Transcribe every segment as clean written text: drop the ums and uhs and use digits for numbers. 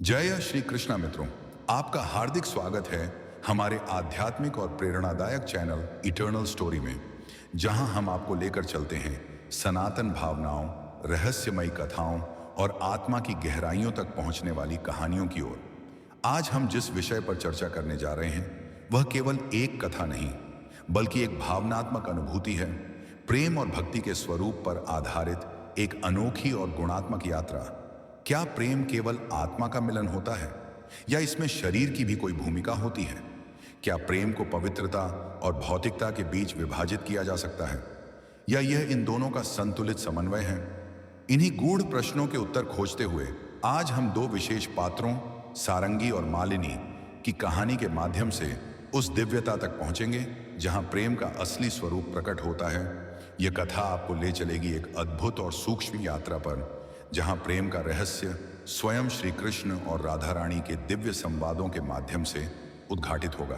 जय श्री कृष्णा मित्रों, आपका हार्दिक स्वागत है हमारे आध्यात्मिक और प्रेरणादायक चैनल इटर्नल स्टोरी में, जहां हम आपको लेकर चलते हैं सनातन भावनाओं, रहस्यमयी कथाओं और आत्मा की गहराइयों तक पहुंचने वाली कहानियों की ओर। आज हम जिस विषय पर चर्चा करने जा रहे हैं वह केवल एक कथा नहीं, बल्कि एक भावनात्मक अनुभूति है। प्रेम और भक्ति के स्वरूप पर आधारित एक अनोखी और गुणात्मक यात्रा। क्या प्रेम केवल आत्मा का मिलन होता है, या इसमें शरीर की भी कोई भूमिका होती है? क्या प्रेम को पवित्रता और भौतिकता के बीच विभाजित किया जा सकता है, या यह इन दोनों का संतुलित समन्वय है? इन्हीं गूढ़ प्रश्नों के उत्तर खोजते हुए आज हम दो विशेष पात्रों, सारंगी और मालिनी की कहानी के माध्यम से उस दिव्यता तक पहुंचेंगे जहां प्रेम का असली स्वरूप प्रकट होता है। यह कथा आपको ले चलेगी एक अद्भुत और सूक्ष्म यात्रा पर, जहां प्रेम का रहस्य स्वयं श्री कृष्ण और राधा रानी के दिव्य संवादों के माध्यम से उद्घाटित होगा।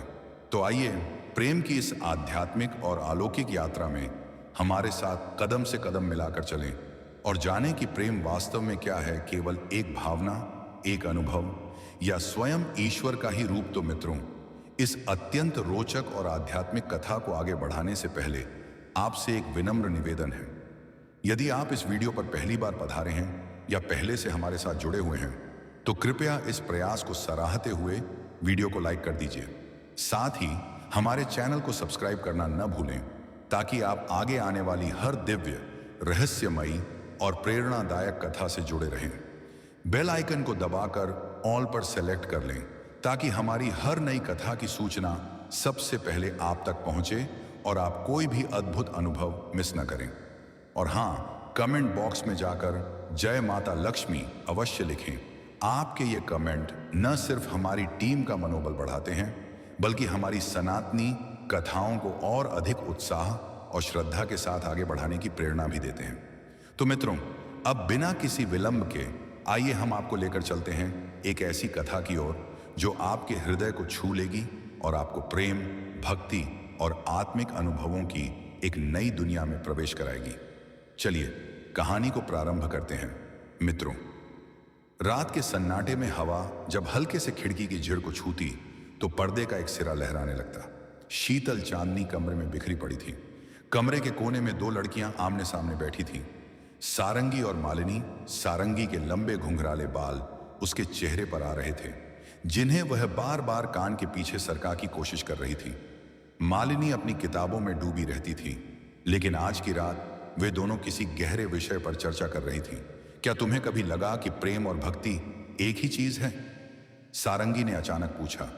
तो आइए प्रेम की इस आध्यात्मिक और अलौकिक यात्रा में हमारे साथ कदम से कदम मिलाकर चलें और जानें कि प्रेम वास्तव में क्या है, केवल एक भावना, एक अनुभव, या स्वयं ईश्वर का ही रूप। तो मित्रों, इस अत्यंत रोचक और आध्यात्मिक कथा को आगे बढ़ाने से पहले आपसे एक विनम्र निवेदन है। यदि आप इस वीडियो पर पहली बार पधारे हैं या पहले से हमारे साथ जुड़े हुए हैं, तो कृपया इस प्रयास को सराहते हुए वीडियो को लाइक कर दीजिए। साथ ही हमारे चैनल को सब्सक्राइब करना न भूलें, ताकि आप आगे आने वाली हर दिव्य, रहस्यमयी और प्रेरणादायक कथा से जुड़े रहें। बेल आइकन को दबाकर ऑल पर सेलेक्ट कर लें, ताकि हमारी हर नई कथा की सूचना सबसे पहले आप तक पहुंचे और आप कोई भी अद्भुत अनुभव मिस न करें। और हाँ, कमेंट बॉक्स में जाकर जय माता लक्ष्मी अवश्य लिखें। आपके ये कमेंट न सिर्फ हमारी टीम का मनोबल बढ़ाते हैं, बल्कि हमारी सनातनी कथाओं को और अधिक उत्साह और श्रद्धा के साथ आगे बढ़ाने की प्रेरणा भी देते हैं। तो मित्रों, अब बिना किसी विलंब के आइए हम आपको लेकर चलते हैं एक ऐसी कथा की ओर जो आपके हृदय को छू लेगी और आपको प्रेम, भक्ति और आत्मिक अनुभवों की एक नई दुनिया में प्रवेश कराएगी। चलिए कहानी को प्रारंभ करते हैं। मित्रों, रात के सन्नाटे में हवा जब हल्के से खिड़की की झिड़ को छूती तो पर्दे का एक सिरा लहराने लगता। शीतल चांदनी कमरे में बिखरी पड़ी थी। कमरे के कोने में दो लड़कियां आमने सामने बैठी थीं, सारंगी और मालिनी। सारंगी के लंबे घुंघराले बाल उसके चेहरे पर आ रहे थे, जिन्हें वह बार बार कान के पीछे सरका की कोशिश कर रही थी। मालिनी अपनी किताबों में डूबी रहती थी, लेकिन आज की रात वे दोनों किसी गहरे विषय पर चर्चा कर रही थीं। क्या तुम्हें कभी लगा कि प्रेम और भक्ति एक ही चीज है? सारंगी ने अचानक पूछा।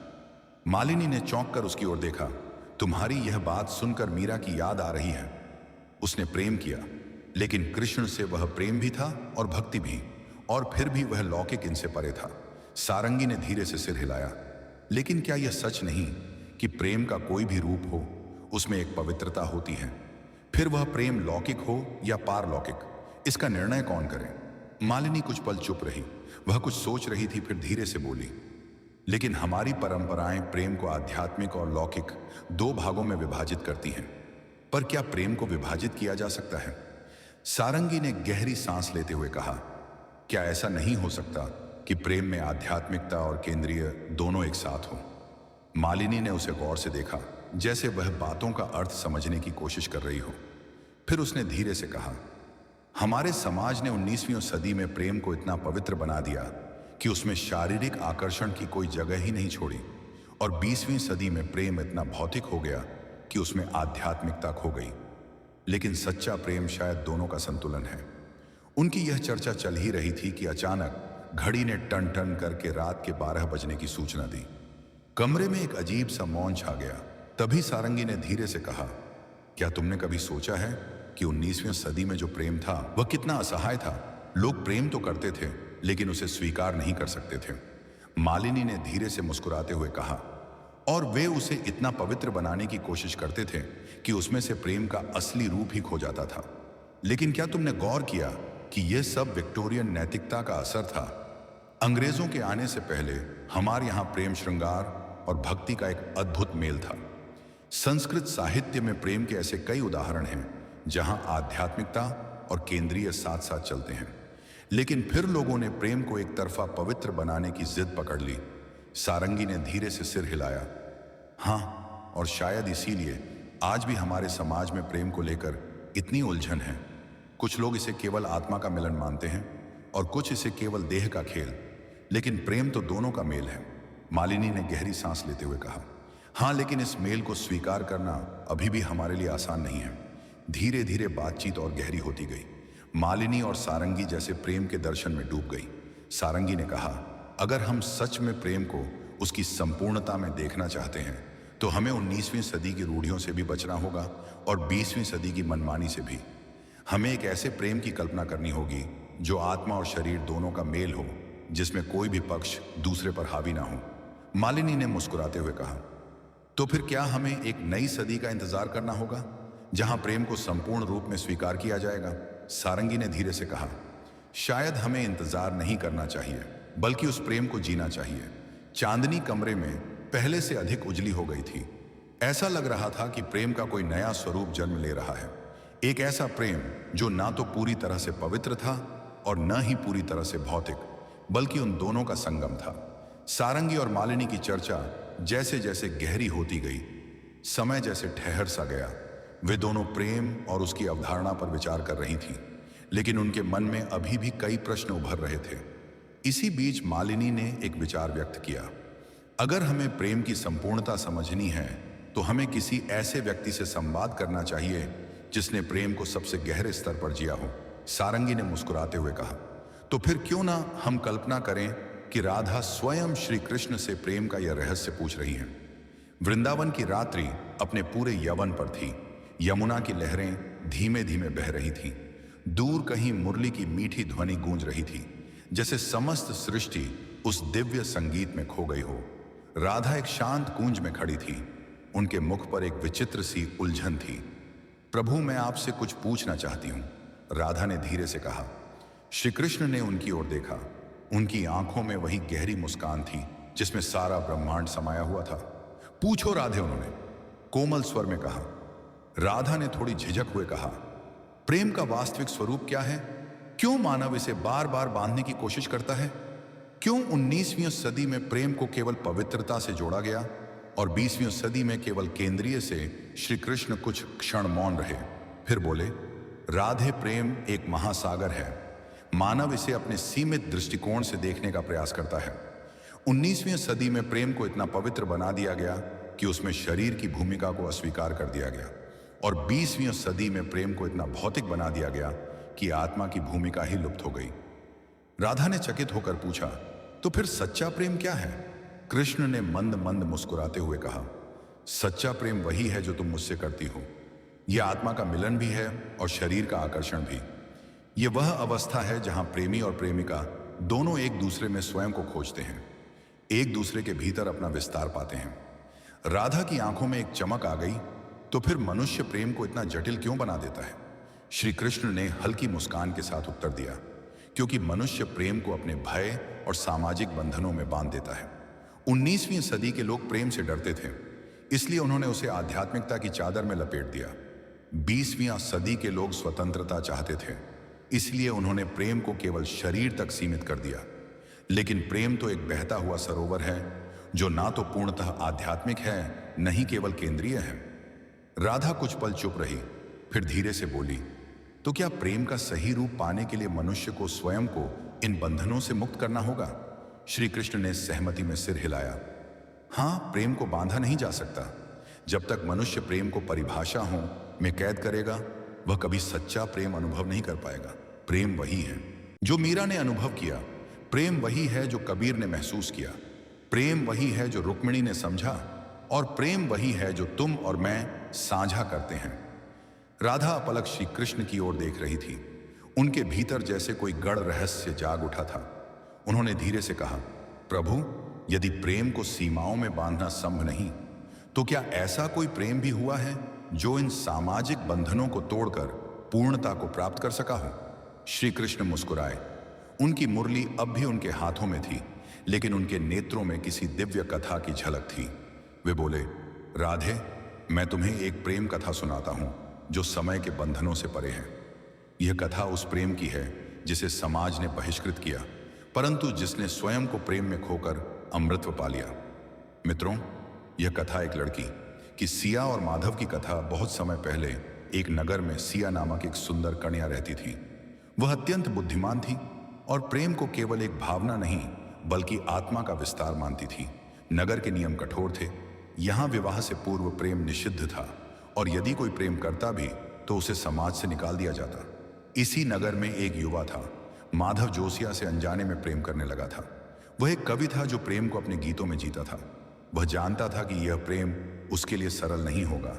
मालिनी ने चौंक कर उसकी ओर देखा। तुम्हारी यह बात सुनकर मीरा की याद आ रही है। उसने प्रेम किया, लेकिन कृष्ण से वह प्रेम भी था और भक्ति भी, और फिर भी वह लौकिक इनसे परे था। सारंगी ने धीरे से सिर हिलाया। लेकिन क्या यह सच नहीं कि प्रेम का कोई भी रूप हो, उसमें एक पवित्रता होती है? फिर वह प्रेम लौकिक हो या पारलौकिक, इसका निर्णय कौन करे? मालिनी कुछ पल चुप रही। वह कुछ सोच रही थी, फिर धीरे से बोली, लेकिन हमारी परंपराएं प्रेम को आध्यात्मिक और लौकिक दो भागों में विभाजित करती हैं। पर क्या प्रेम को विभाजित किया जा सकता है? सारंगी ने गहरी सांस लेते हुए कहा, क्या ऐसा नहीं हो सकता कि प्रेम में आध्यात्मिकता और केंद्रीय दोनों एक साथ हो? मालिनी ने उसे गौर से देखा, जैसे वह बातों का अर्थ समझने की कोशिश कर रही हो। फिर उसने धीरे से कहा, हमारे समाज ने 19वीं सदी में प्रेम को इतना पवित्र बना दिया कि उसमें शारीरिक आकर्षण की कोई जगह ही नहीं छोड़ी, और 20वीं सदी में प्रेम इतना भौतिक हो गया कि उसमें आध्यात्मिकता खो गई। लेकिन सच्चा प्रेम शायद दोनों का संतुलन है। उनकी यह चर्चा चल ही रही थी कि अचानक घड़ी ने टन टन करके रात के 12 बजने की सूचना दी। कमरे में एक अजीब सा मौन छा गया। तभी सारंगी ने धीरे से कहा, क्या तुमने कभी सोचा है कि 19वीं सदी में जो प्रेम था वह कितना असहाय था? लोग प्रेम तो करते थे, लेकिन उसे स्वीकार नहीं कर सकते थे। मालिनी ने धीरे से मुस्कुराते हुए कहा, और वे उसे इतना पवित्र बनाने की कोशिश करते थे कि उसमें से प्रेम का असली रूप ही खो जाता था। लेकिन क्या तुमने गौर किया कि यह सब विक्टोरियन नैतिकता का असर था? अंग्रेजों के आने से पहले हमारे यहाँ प्रेम, श्रृंगार और भक्ति का एक अद्भुत मेल था। संस्कृत साहित्य में प्रेम के ऐसे कई उदाहरण हैं जहां आध्यात्मिकता और केंद्रीय साथ साथ चलते हैं। लेकिन फिर लोगों ने प्रेम को एक तरफा पवित्र बनाने की जिद पकड़ ली। सारंगी ने धीरे से सिर हिलाया। हाँ, और शायद इसीलिए आज भी हमारे समाज में प्रेम को लेकर इतनी उलझन है। कुछ लोग इसे केवल आत्मा का मिलन मानते हैं और कुछ इसे केवल देह का खेल, लेकिन प्रेम तो दोनों का मेल है। मालिनी ने गहरी सांस लेते हुए कहा। हाँ, लेकिन इस मेल को स्वीकार करना अभी भी हमारे लिए आसान नहीं है। धीरे धीरे बातचीत और गहरी होती गई। मालिनी और सारंगी जैसे प्रेम के दर्शन में डूब गई। सारंगी ने कहा, अगर हम सच में प्रेम को उसकी संपूर्णता में देखना चाहते हैं तो हमें 19वीं सदी की रूढ़ियों से भी बचना होगा और 20वीं सदी की मनमानी से भी। हमें एक ऐसे प्रेम की कल्पना करनी होगी जो आत्मा और शरीर दोनों का मेल हो, जिसमें कोई भी पक्ष दूसरे पर हावी ना हो। मालिनी ने मुस्कुराते हुए कहा, तो फिर क्या हमें एक नई सदी का इंतजार करना होगा जहां प्रेम को संपूर्ण रूप में स्वीकार किया जाएगा? सारंगी ने धीरे से कहा, शायद हमें इंतजार नहीं करना चाहिए बल्कि उस प्रेम को जीना चाहिए। चांदनी कमरे में पहले से अधिक उजली हो गई थी। ऐसा लग रहा था कि प्रेम का कोई नया स्वरूप जन्म ले रहा है। एक ऐसा प्रेम जो ना तो पूरी तरह से पवित्र था और न ही पूरी तरह से भौतिक, बल्कि उन दोनों का संगम था। सारंगी और मालिनी की चर्चा जैसे जैसे गहरी होती गई, समय जैसे ठहर सा गया। वे दोनों प्रेम और उसकी अवधारणा पर विचार कर रही थीं, लेकिन उनके मन में अभी भी कई प्रश्न उभर रहे थे। इसी बीच मालिनी ने एक विचार व्यक्त किया, अगर हमें प्रेम की संपूर्णता समझनी है तो हमें किसी ऐसे व्यक्ति से संवाद करना चाहिए जिसने प्रेम को सबसे गहरे स्तर पर जिया हो। सारंगी ने मुस्कुराते हुए कहा, तो फिर क्यों ना हम कल्पना करें कि राधा स्वयं श्री कृष्ण से प्रेम का यह रहस्य पूछ रही हैं। वृंदावन की रात्रि अपने पूरे यौवन पर थी। यमुना की लहरें धीमे धीमे बह रही थीं। दूर कहीं मुरली की मीठी ध्वनि गूंज रही थी, जैसे समस्त सृष्टि उस दिव्य संगीत में खो गई हो। राधा एक शांत कूंज में खड़ी थी। उनके मुख पर एक विचित्र सी उलझन थी। प्रभु, मैं आपसे कुछ पूछना चाहती हूं, राधा ने धीरे से कहा। श्री कृष्ण ने उनकी ओर देखा। उनकी आंखों में वही गहरी मुस्कान थी जिसमें सारा ब्रह्मांड समाया हुआ था। पूछो राधे, उन्होंने कोमल स्वर में कहा। राधा ने थोड़ी झिझक हुए कहा, प्रेम का वास्तविक स्वरूप क्या है? क्यों मानव इसे बार बार बांधने की कोशिश करता है? क्यों 19वीं सदी में प्रेम को केवल पवित्रता से जोड़ा गया और 20वीं सदी में केवल केंद्रीय से? श्री कृष्ण कुछ क्षण मौन रहे, फिर बोले, राधे, प्रेम एक महासागर है। मानव इसे अपने सीमित दृष्टिकोण से देखने का प्रयास करता है। 19वीं सदी में प्रेम को इतना पवित्र बना दिया गया कि उसमें शरीर की भूमिका को अस्वीकार कर दिया गया और 20वीं सदी में प्रेम को इतना भौतिक बना दिया गया कि आत्मा की भूमिका ही लुप्त हो गई। राधा ने चकित होकर पूछा, तो फिर सच्चा प्रेम क्या है? कृष्ण ने मंद मंद मुस्कुराते हुए कहा, सच्चा प्रेम वही है जो तुम मुझसे करती हो। यह आत्मा का मिलन भी है और शरीर का आकर्षण भी। यह वह अवस्था है जहां प्रेमी और प्रेमिका दोनों एक दूसरे में स्वयं को खोजते हैं, एक दूसरे के भीतर अपना विस्तार पाते हैं। राधा की आंखों में एक चमक आ गई, तो फिर मनुष्य प्रेम को इतना जटिल क्यों बना देता है? श्री कृष्ण ने हल्की मुस्कान के साथ उत्तर दिया, क्योंकि मनुष्य प्रेम को अपने भय और सामाजिक बंधनों में बांध देता है। 19वीं सदी के लोग प्रेम से डरते थे, इसलिए उन्होंने उसे आध्यात्मिकता की चादर में लपेट दिया। 20वीं सदी के लोग स्वतंत्रता चाहते थे, इसलिए उन्होंने प्रेम को केवल शरीर तक सीमित कर दिया। लेकिन प्रेम तो एक बहता हुआ सरोवर है जो ना तो पूर्णतः आध्यात्मिक है, न ही केवल केंद्रीय है। राधा कुछ पल चुप रही, फिर धीरे से बोली, तो क्या प्रेम का सही रूप पाने के लिए मनुष्य को स्वयं को इन बंधनों से मुक्त करना होगा? श्री कृष्ण ने सहमति में सिर हिलाया। हां, प्रेम को बांधा नहीं जा सकता। जब तक मनुष्य प्रेम को परिभाषा हो में कैद करेगा, वह कभी सच्चा प्रेम अनुभव नहीं कर पाएगा। प्रेम वही है जो मीरा ने अनुभव किया, प्रेम वही है जो कबीर ने महसूस किया, प्रेम वही है जो रुक्मिणी ने समझा, और प्रेम वही है जो तुम और मैं साझा करते हैं। राधा अपलक श्री कृष्ण की ओर देख रही थी। उनके भीतर जैसे कोई गढ़ रहस्य जाग उठा था। उन्होंने धीरे से कहा, प्रभु, यदि प्रेम को सीमाओं में बांधना संभव नहीं, तो क्या ऐसा कोई प्रेम भी हुआ है जो इन सामाजिक बंधनों को तोड़कर पूर्णता को प्राप्त कर सका हो? श्री कृष्ण मुस्कुराए। उनकी मुरली अब भी उनके हाथों में थी, लेकिन उनके नेत्रों में किसी दिव्य कथा की झलक थी। वे बोले, राधे, मैं तुम्हें एक प्रेम कथा सुनाता हूं जो समय के बंधनों से परे है। यह कथा उस प्रेम की है जिसे समाज ने बहिष्कृत किया, परंतु जिसने स्वयं को प्रेम में खोकर अमृतत्व पा लिया। मित्रों, यह कथा एक लड़की कि सिया और माधव की कथा बहुत समय पहले एक नगर में सिया नामक एक सुंदर कन्या रहती थी। वह अत्यंत बुद्धिमान थी और प्रेम को केवल एक भावना नहीं बल्कि आत्मा का विस्तार मानती थी। नगर के नियम कठोर थे। यहाँ विवाह से पूर्व प्रेम निषिद्ध था और यदि कोई प्रेम करता भी तो उसे समाज से निकाल दिया जाता। इसी नगर में एक युवा था। माधव जोसिया से अनजाने में प्रेम करने लगा था। वह एक कवि था जो प्रेम को अपने गीतों में जीता था। वह जानता था कि यह प्रेम उसके लिए सरल नहीं होगा,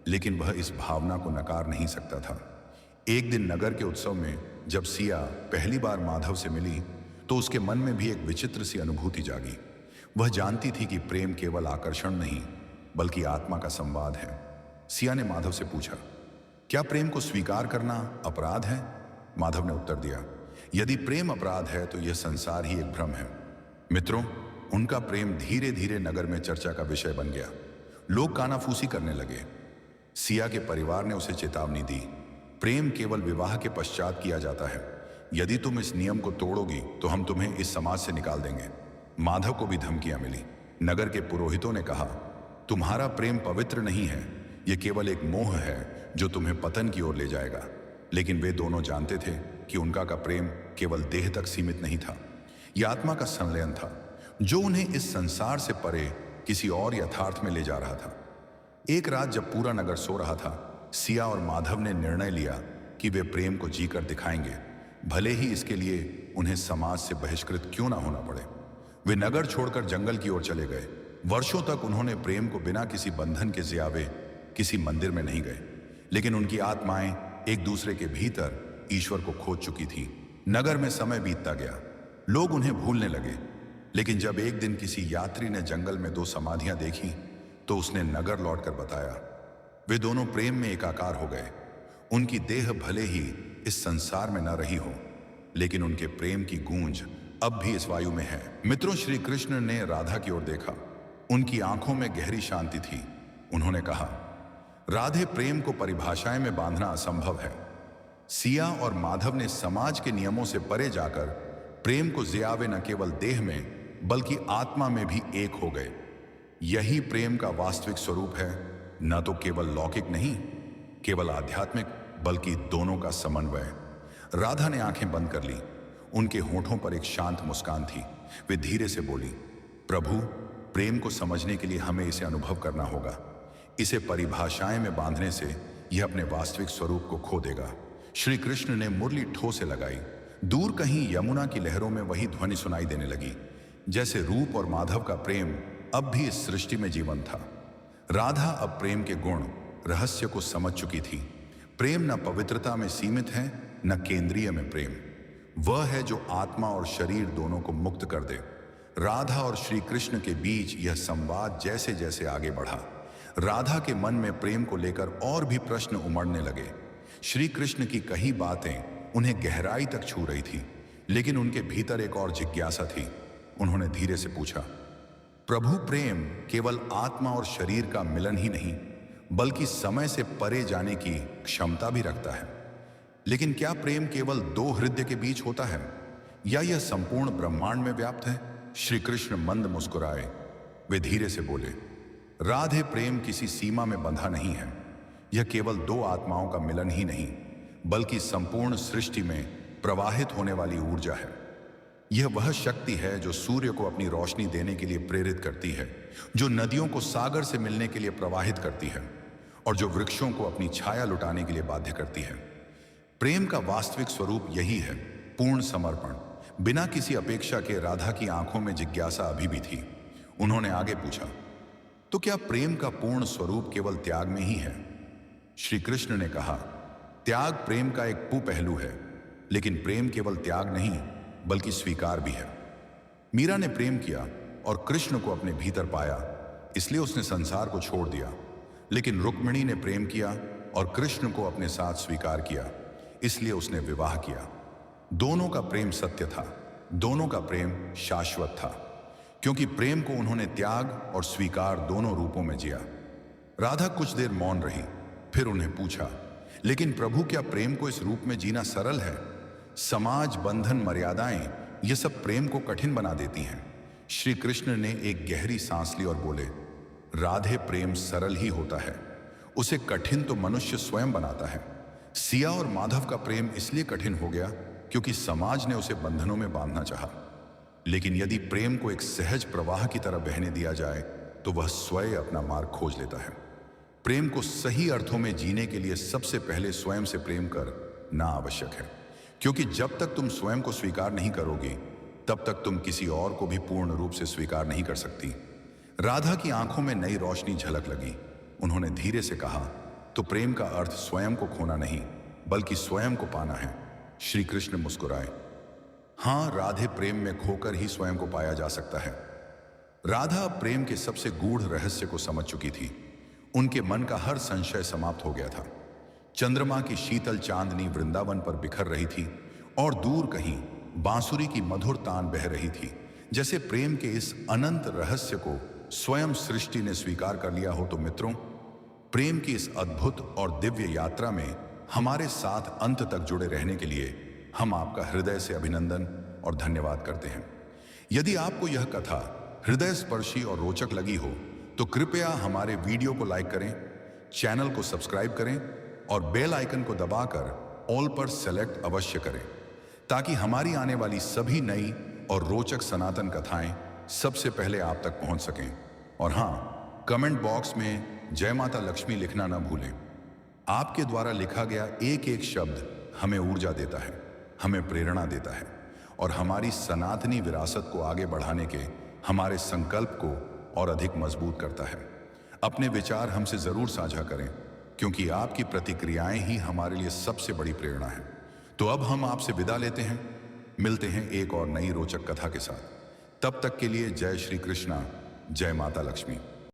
लेकिन वह इस भावना को नकार नहीं सकता था। एक दिन नगर के उत्सव में जब सिया पहली बार माधव से मिली तो उसके मन में भी एक विचित्र सी अनुभूति जागी। वह जानती थी कि प्रेम केवल आकर्षण नहीं बल्कि आत्मा का संवाद है। सिया ने माधव से पूछा, क्या प्रेम को स्वीकार करना अपराध है? माधव ने उत्तर दिया, यदि प्रेम अपराध है तो यह संसार ही एक भ्रम है। मित्रों, उनका प्रेम धीरे धीरे नगर में चर्चा का विषय बन गया। लोग कानाफूसी करने लगे। सिया के परिवार ने उसे चेतावनी दी, प्रेम केवल विवाह के पश्चात किया जाता है। यदि तुम इस नियम को तोड़ोगी तो हम तुम्हें इस समाज से निकाल देंगे। माधव को भी धमकियां मिली। नगर के पुरोहितों ने कहा, तुम्हारा प्रेम पवित्र नहीं है, यह केवल एक मोह है जो तुम्हें पतन की ओर ले जाएगा। लेकिन वे दोनों जानते थे कि उनका का प्रेम केवल देह तक सीमित नहीं था, यह आत्मा का संलयन था जो उन्हें इस संसार से परे किसी और यथार्थ में ले जा रहा था। एक रात जब पूरा नगर सो रहा था, सिया और माधव ने निर्णय लिया कि वे प्रेम को जीकर दिखाएंगे, भले ही इसके लिए उन्हें समाज से बहिष्कृत क्यों ना होना पड़े। वे नगर छोड़कर जंगल की ओर चले गए। वर्षों तक उन्होंने प्रेम को बिना किसी बंधन के जियावे किसी मंदिर में नहीं गए, लेकिन उनकी आत्माएं एक दूसरे के भीतर ईश्वर को खोज चुकी थी। नगर में समय बीतता गया, लोग उन्हें भूलने लगे। लेकिन जब एक दिन किसी यात्री ने जंगल में 2 समाधियां देखी तो उसने नगर लौटकर बताया, वे दोनों प्रेम में एकाकार हो गए। उनकी देह भले ही इस संसार में न रही हो, लेकिन उनके प्रेम की गूंज अब भी इस वायु में है। मित्रों, श्री कृष्ण ने राधा की ओर देखा। उनकी आंखों में गहरी शांति थी। उन्होंने कहा, राधे, प्रेम को परिभाषाएं में बांधना असंभव है। सिया और माधव ने समाज के नियमों से परे जाकर प्रेम को जियावे न केवल देह में बल्कि आत्मा में भी एक हो गए। यही प्रेम का वास्तविक स्वरूप है, न तो केवल लौकिक नहीं, केवल आध्यात्मिक, बल्कि दोनों का समन्वय। राधा ने आंखें बंद कर ली। उनके होठों पर एक शांत मुस्कान थी। वे धीरे से बोली, प्रभु, प्रेम को समझने के लिए हमें इसे अनुभव करना होगा। इसे परिभाषाएं में बांधने से यह अपने वास्तविक स्वरूप को खो देगा। श्री कृष्ण ने मुरली ठो से लगाई। दूर कहीं यमुना की लहरों में वही ध्वनि सुनाई देने लगी, जैसे रूप और माधव का प्रेम अब भी इस सृष्टि में जीवन था। राधा अब प्रेम के गुण, रहस्य को समझ चुकी थी। प्रेम न पवित्रता में सीमित है, न केंद्रीय में प्रेम। वह है जो आत्मा और शरीर दोनों को मुक्त कर दे। राधा और श्री कृष्ण के बीच यह संवाद जैसे जैसे आगे बढ़ा, राधा के मन में प्रेम को लेकर और भी प्रश्न उमड़ने लगे। श्री कृष्ण की कई बातें उन्हें गहराई तक छू रही थी, लेकिन उनके भीतर एक और जिज्ञासा थी। उन्होंने धीरे से पूछा, प्रभु, प्रेम केवल आत्मा और शरीर का मिलन ही नहीं बल्कि समय से परे जाने की क्षमता भी रखता है। लेकिन क्या प्रेम केवल 2 हृदय के बीच होता है या यह संपूर्ण ब्रह्मांड में व्याप्त है? श्री कृष्ण मंद मुस्कुराए। वे धीरे से बोले, राधे, प्रेम किसी सीमा में बंधा नहीं है। यह केवल 2 आत्माओं का मिलन ही नहीं बल्कि संपूर्ण सृष्टि में प्रवाहित होने वाली ऊर्जा है। यह वह शक्ति है जो सूर्य को अपनी रोशनी देने के लिए प्रेरित करती है, जो नदियों को सागर से मिलने के लिए प्रवाहित करती है और जो वृक्षों को अपनी छाया लुटाने के लिए बाध्य करती है। प्रेम का वास्तविक स्वरूप यही है, पूर्ण समर्पण, बिना किसी अपेक्षा के। राधा की आंखों में जिज्ञासा अभी भी थी। उन्होंने आगे पूछा, तो क्या प्रेम का पूर्ण स्वरूप केवल त्याग में ही है? श्री कृष्ण ने कहा, त्याग प्रेम का एक पहलू है, लेकिन प्रेम केवल त्याग नहीं बल्कि स्वीकार भी है। मीरा ने प्रेम किया और कृष्ण को अपने भीतर पाया, इसलिए उसने संसार को छोड़ दिया। लेकिन रुक्मिणी ने प्रेम किया और कृष्ण को अपने साथ स्वीकार किया, इसलिए उसने विवाह किया। दोनों का प्रेम सत्य था, दोनों का प्रेम शाश्वत था, क्योंकि प्रेम को उन्होंने त्याग और स्वीकार दोनों रूपों में जिया। राधा कुछ देर मौन रही, फिर उन्हें पूछा, लेकिन प्रभु, क्या प्रेम को इस रूप में जीना सरल है? समाज, बंधन, मर्यादाएं, ये सब प्रेम को कठिन बना देती हैं। श्री कृष्ण ने एक गहरी सांस ली और बोले, राधे, प्रेम सरल ही होता है, उसे कठिन तो मनुष्य स्वयं बनाता है। सिया और माधव का प्रेम इसलिए कठिन हो गया क्योंकि समाज ने उसे बंधनों में बांधना चाहा। लेकिन यदि प्रेम को एक सहज प्रवाह की तरह बहने दिया जाए तो वह स्वयं अपना मार्ग खोज लेता है। प्रेम को सही अर्थों में जीने के लिए सबसे पहले स्वयं से प्रेम करना आवश्यक है, क्योंकि जब तक तुम स्वयं को स्वीकार नहीं करोगी तब तक तुम किसी और को भी पूर्ण रूप से स्वीकार नहीं कर सकती। राधा की आंखों में नई रोशनी झलक लगी। उन्होंने धीरे से कहा, तो प्रेम का अर्थ स्वयं को खोना नहीं बल्कि स्वयं को पाना है। श्री कृष्ण मुस्कुराए। हां, राधे, प्रेम में खोकर ही स्वयं को पाया जा सकता है। राधा प्रेम के सबसे गूढ़ रहस्य को समझ चुकी थी। उनके मन का हर संशय समाप्त हो गया था। चंद्रमा की शीतल चांदनी वृंदावन पर बिखर रही थी और दूर कहीं बांसुरी की मधुर तान बह रही थी। जैसे प्रेम के इस अनंत रहस्य को स्वयं सृष्टि ने स्वीकार कर लिया हो। तो मित्रों, प्रेम की इस अद्भुत और दिव्य यात्रा में हमारे साथ अंत तक जुड़े रहने के लिए हम आपका हृदय से अभिनंदन और धन्यवाद करते हैं। यदि आपको यह कथा हृदय स्पर्शी और रोचक लगी हो तो कृपया हमारे वीडियो को लाइक करें, चैनल को सब्सक्राइब करें और बेल आइकन को दबाकर ऑल पर सेलेक्ट अवश्य करें, ताकि हमारी आने वाली सभी नई और रोचक सनातन कथाएं सबसे पहले आप तक पहुंच सकें। और हां, कमेंट बॉक्स में जय माता लक्ष्मी लिखना न भूलें। आपके द्वारा लिखा गया एक एक शब्द हमें ऊर्जा देता है, हमें प्रेरणा देता है और हमारी सनातनी विरासत को आगे बढ़ाने के हमारे संकल्प को और अधिक मजबूत करता है। अपने विचार हमसे जरूर साझा करें, क्योंकि आपकी प्रतिक्रियाएं ही हमारे लिए सबसे बड़ी प्रेरणा है। तो अब हम आपसे विदा लेते हैं, मिलते हैं एक और नई रोचक कथा के साथ। तब तक के लिए जय श्री कृष्णा, जय माता लक्ष्मी।